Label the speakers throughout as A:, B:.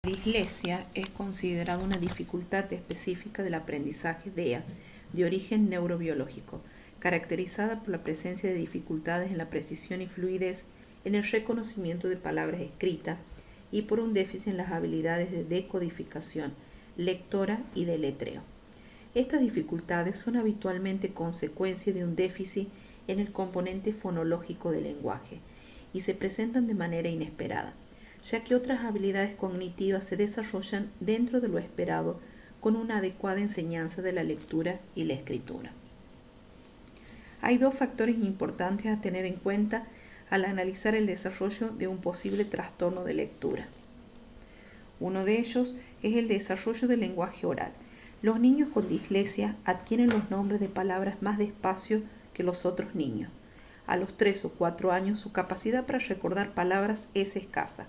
A: Dislexia es considerada una dificultad específica del aprendizaje DEA de origen neurobiológico, caracterizada por la presencia de dificultades en la precisión y fluidez en el reconocimiento de palabras escritas y por un déficit en las habilidades de decodificación, lectora y deletreo. Estas dificultades son habitualmente consecuencia de un déficit en el componente fonológico del lenguaje y se presentan de manera inesperada, ya que otras habilidades cognitivas se desarrollan dentro de lo esperado con una adecuada enseñanza de la lectura y la escritura. Hay dos factores importantes a tener en cuenta al analizar el desarrollo de un posible trastorno de lectura. Uno de ellos es el desarrollo del lenguaje oral. Los niños con dislexia adquieren los nombres de palabras más despacio que los otros niños. A los 3 o 4 años su capacidad para recordar palabras es escasa.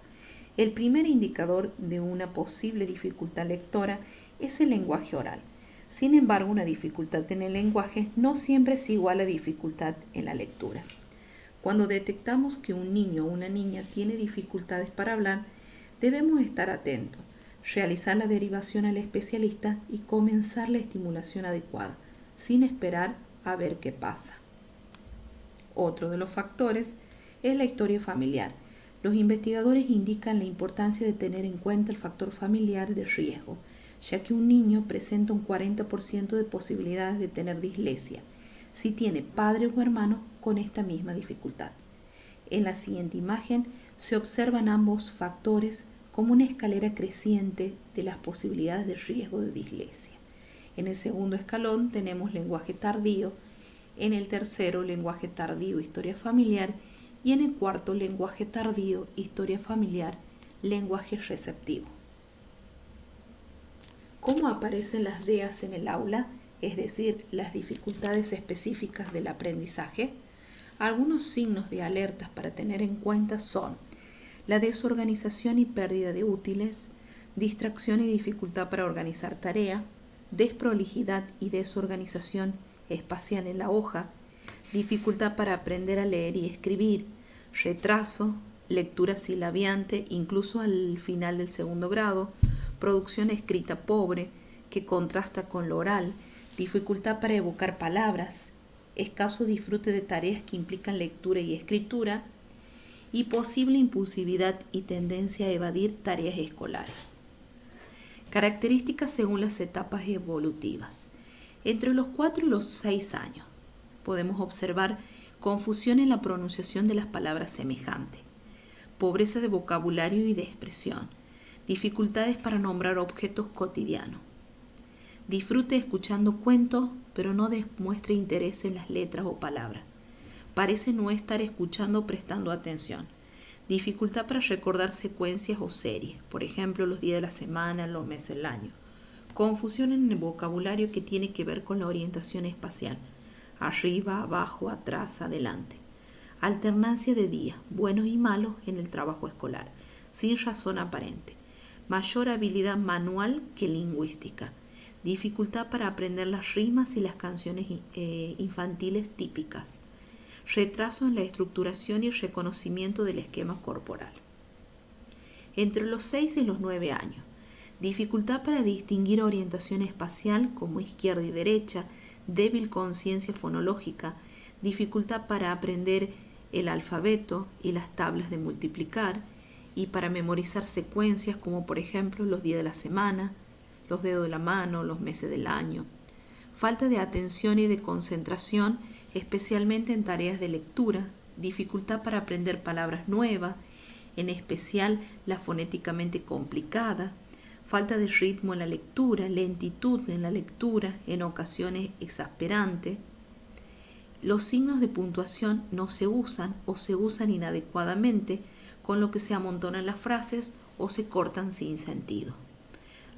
A: El primer indicador de una posible dificultad lectora es el lenguaje oral. Sin embargo, una dificultad en el lenguaje no siempre es igual a dificultad en la lectura. Cuando detectamos que un niño o una niña tiene dificultades para hablar, debemos estar atentos, realizar la derivación al especialista y comenzar la estimulación adecuada, sin esperar a ver qué pasa. Otro de los factores es la historia familiar. Los investigadores indican la importancia de tener en cuenta el factor familiar de riesgo, ya que un niño presenta un 40% de posibilidades de tener dislexia si tiene padre o hermano con esta misma dificultad. En la siguiente imagen se observan ambos factores como una escalera creciente de las posibilidades de riesgo de dislexia. En el segundo escalón tenemos lenguaje tardío, en el tercero lenguaje tardío, historia familiar, y en el cuarto lenguaje tardío, historia familiar, lenguaje receptivo. ¿Cómo aparecen las DEAs en el aula? Es decir, las dificultades específicas del aprendizaje. Algunos signos de alertas para tener en cuenta son la desorganización y pérdida de útiles, distracción y dificultad para organizar tarea, desprolijidad y desorganización espacial en la hoja, dificultad para aprender a leer y escribir, retraso, lectura silabiante incluso al final del segundo grado, producción escrita pobre que contrasta con lo oral, dificultad para evocar palabras, escaso disfrute de tareas que implican lectura y escritura y posible impulsividad y tendencia a evadir tareas escolares. Características según las etapas evolutivas. Entre los 4 y los 6 años podemos observar confusión en la pronunciación de las palabras semejantes, pobreza de vocabulario y de expresión, dificultades para nombrar objetos cotidianos. Disfrute escuchando cuentos, pero no demuestra interés en las letras o palabras. Parece no estar escuchando o prestando atención. Dificultad para recordar secuencias o series, por ejemplo, los días de la semana, los meses del año. Confusión en el vocabulario que tiene que ver con la orientación espacial. Arriba, abajo, atrás, adelante. Alternancia de días, buenos y malos en el trabajo escolar, sin razón aparente. Mayor habilidad manual que lingüística. Dificultad para aprender las rimas y las canciones infantiles típicas. Retraso en la estructuración y reconocimiento del esquema corporal. Entre los 6 y los 9 años. Dificultad para distinguir orientación espacial como izquierda y derecha, débil conciencia fonológica, dificultad para aprender el alfabeto y las tablas de multiplicar y para memorizar secuencias como por ejemplo los días de la semana, los dedos de la mano, los meses del año. Falta de atención y de concentración, especialmente en tareas de lectura, dificultad para aprender palabras nuevas, en especial la fonéticamente complicada, falta de ritmo en la lectura, lentitud en la lectura, en ocasiones exasperante. Los signos de puntuación no se usan o se usan inadecuadamente, con lo que se amontonan las frases o se cortan sin sentido.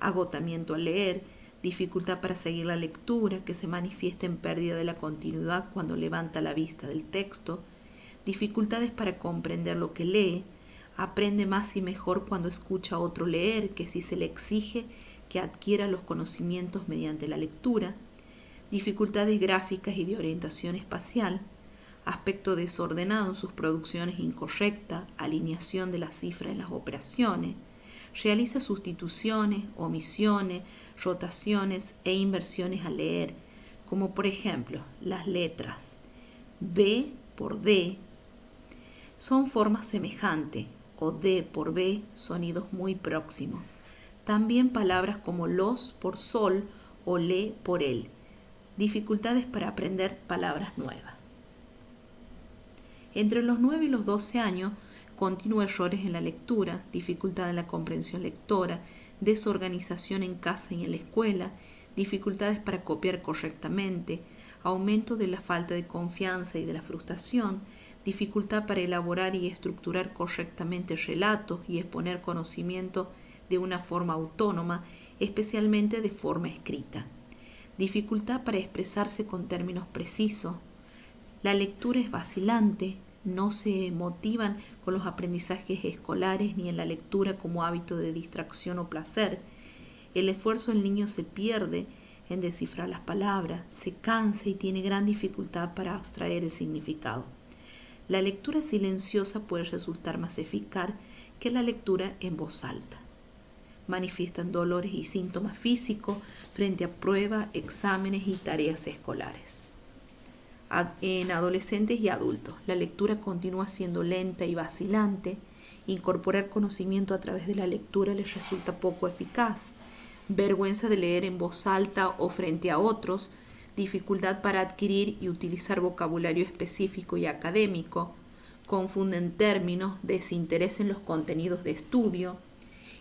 A: Agotamiento al leer, dificultad para seguir la lectura que se manifiesta en pérdida de la continuidad cuando levanta la vista del texto, dificultades para comprender lo que lee, aprende más y mejor cuando escucha a otro leer que si se le exige que adquiera los conocimientos mediante la lectura, dificultades gráficas y de orientación espacial, aspecto desordenado en sus producciones incorrecta, alineación de las cifras en las operaciones, Realiza sustituciones, omisiones, rotaciones e inversiones al leer, como por ejemplo las letras B por D son formas semejantes o D por B, sonidos muy próximos. También palabras como los por sol o le por él. Dificultades para aprender palabras nuevas. Entre los 9 y los 12 años, continuos errores en la lectura, dificultad en la comprensión lectora, desorganización en casa y en la escuela, dificultades para copiar correctamente, aumento de la falta de confianza y de la frustración, dificultad para elaborar y estructurar correctamente relatos y exponer conocimiento de una forma autónoma, especialmente de forma escrita, dificultad para expresarse con términos precisos. La lectura es vacilante, no se motivan con los aprendizajes escolares ni en la lectura como hábito de distracción o placer. El esfuerzo del niño se pierde en descifrar las palabras, se cansa y tiene gran dificultad para abstraer el significado. La lectura silenciosa puede resultar más eficaz que la lectura en voz alta. Manifiestan dolores y síntomas físicos frente a pruebas, exámenes y tareas escolares. En adolescentes y adultos, la lectura continúa siendo lenta y vacilante. Incorporar conocimiento a través de la lectura les resulta poco eficaz. Vergüenza de leer en voz alta o frente a otros, dificultad para adquirir y utilizar vocabulario específico y académico, confunden términos, desinterés en los contenidos de estudio,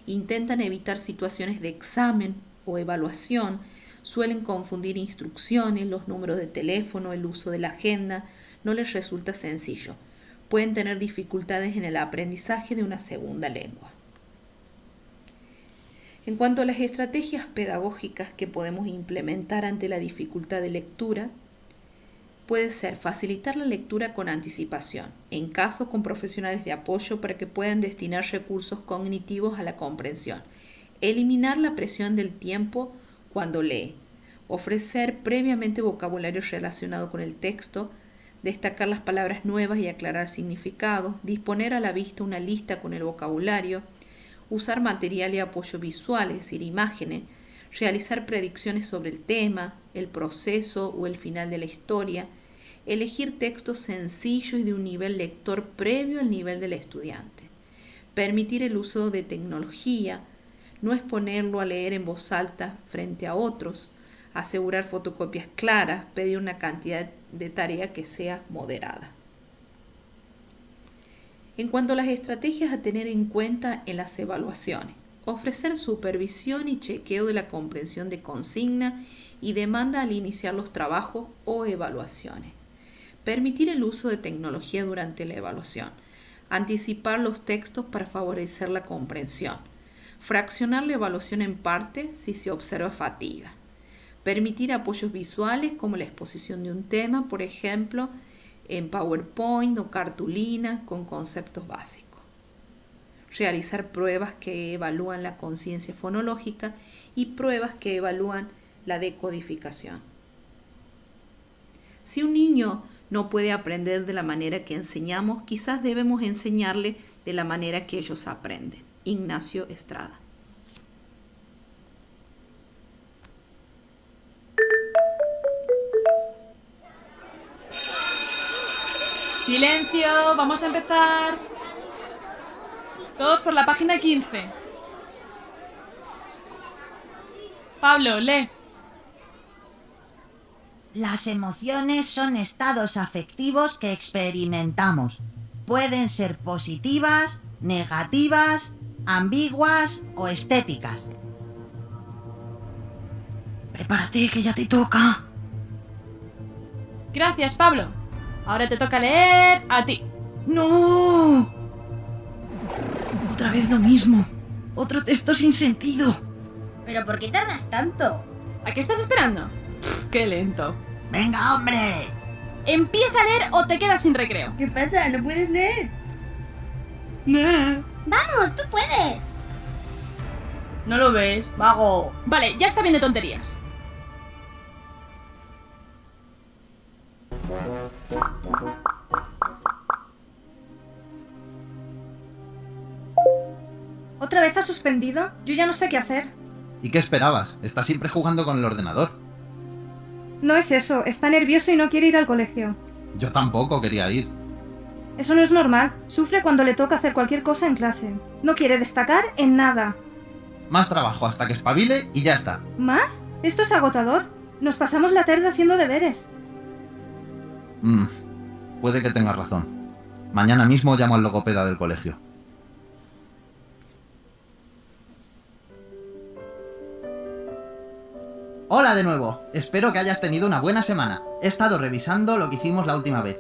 A: intentan evitar situaciones de examen o evaluación, suelen confundir instrucciones, los números de teléfono, el uso de la agenda, no les resulta sencillo. Pueden tener dificultades en el aprendizaje de una segunda lengua. En cuanto a las estrategias pedagógicas que podemos implementar ante la dificultad de lectura, puede ser facilitar la lectura con anticipación, en caso con profesionales de apoyo para que puedan destinar recursos cognitivos a la comprensión, eliminar la presión del tiempo cuando lee, ofrecer previamente vocabulario relacionado con el texto, destacar las palabras nuevas y aclarar significados, disponer a la vista una lista con el vocabulario, usar material y apoyo visual, es decir, imágenes, realizar predicciones sobre el tema, el proceso o el final de la historia, elegir textos sencillos y de un nivel lector previo al nivel del estudiante, permitir el uso de tecnología, no exponerlo a leer en voz alta frente a otros, asegurar fotocopias claras, pedir una cantidad de tarea que sea moderada. En cuanto a las estrategias a tener en cuenta en las evaluaciones, ofrecer supervisión y chequeo de la comprensión de consigna y demanda al iniciar los trabajos o evaluaciones. Permitir el uso de tecnología durante la evaluación. Anticipar los textos para favorecer la comprensión. Fraccionar la evaluación en parte si se observa fatiga. Permitir apoyos visuales como la exposición de un tema, por ejemplo, en PowerPoint o cartulina con conceptos básicos. Realizar pruebas que evalúan la conciencia fonológica y pruebas que evalúan la decodificación. Si un niño no puede aprender de la manera que enseñamos, quizás debemos enseñarle de la manera que ellos aprenden. Ignacio Estrada.
B: Silencio, vamos a empezar. Todos por la página 15. Pablo, lee.
C: Las emociones son estados afectivos que experimentamos. Pueden ser positivas, negativas, ambiguas o estéticas. Prepárate, que ya te toca.
B: Gracias, Pablo. Ahora te toca leer a ti.
C: ¡No! Otra vez lo mismo. Otro texto sin sentido.
D: ¿Pero por qué tardas tanto?
B: ¿A qué estás esperando?
E: ¡Qué lento!
C: ¡Venga, hombre!
B: Empieza a leer o te quedas sin recreo.
D: ¿Qué pasa? ¿No puedes leer?
E: ¡Nah!
D: ¡Vamos, tú puedes!
E: ¿No lo ves, vago?
B: Vale, ya está bien de tonterías.
F: ¿Otra vez has suspendido? Yo ya no sé qué hacer.
G: ¿Y qué esperabas? Estás siempre jugando con el ordenador.
F: No es eso, está nervioso y no quiere ir al colegio.
G: Yo tampoco quería ir.
F: Eso no es normal. Sufre cuando le toca hacer cualquier cosa en clase. No quiere destacar en nada.
G: Más trabajo hasta que espabile y ya está.
F: ¿Más? Esto es agotador. Nos pasamos la tarde haciendo deberes.
G: Puede que tengas razón. Mañana mismo llamo al logopeda del colegio. Hola de nuevo. Espero que hayas tenido una buena semana. He estado revisando lo que hicimos la última vez.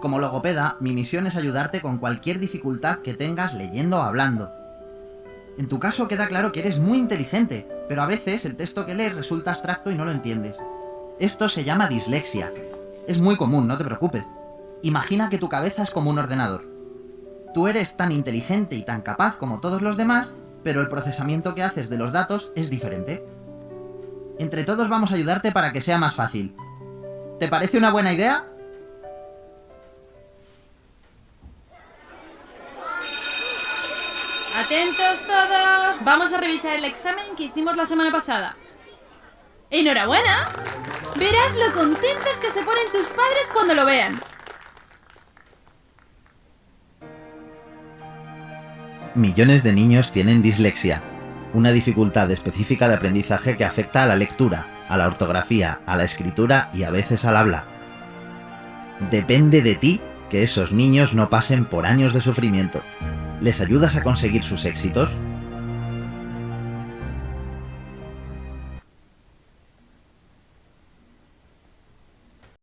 G: Como logopeda, mi misión es ayudarte con cualquier dificultad que tengas leyendo o hablando. En tu caso queda claro que eres muy inteligente, pero a veces el texto que lees resulta abstracto y no lo entiendes. Esto se llama dislexia. Es muy común, no te preocupes. Imagina que tu cabeza es como un ordenador. Tú eres tan inteligente y tan capaz como todos los demás, pero el procesamiento que haces de los datos es diferente. Entre todos vamos a ayudarte para que sea más fácil. ¿Te parece una buena idea?
B: Atentos todos. Vamos a revisar el examen que hicimos la semana pasada. ¡Enhorabuena! Verás lo contentos que se ponen tus padres cuando lo vean.
G: Millones de niños tienen dislexia, una dificultad específica de aprendizaje que afecta a la lectura, a la ortografía, a la escritura y a veces al habla. Depende de ti que esos niños no pasen por años de sufrimiento. ¿Les ayudas a conseguir sus éxitos?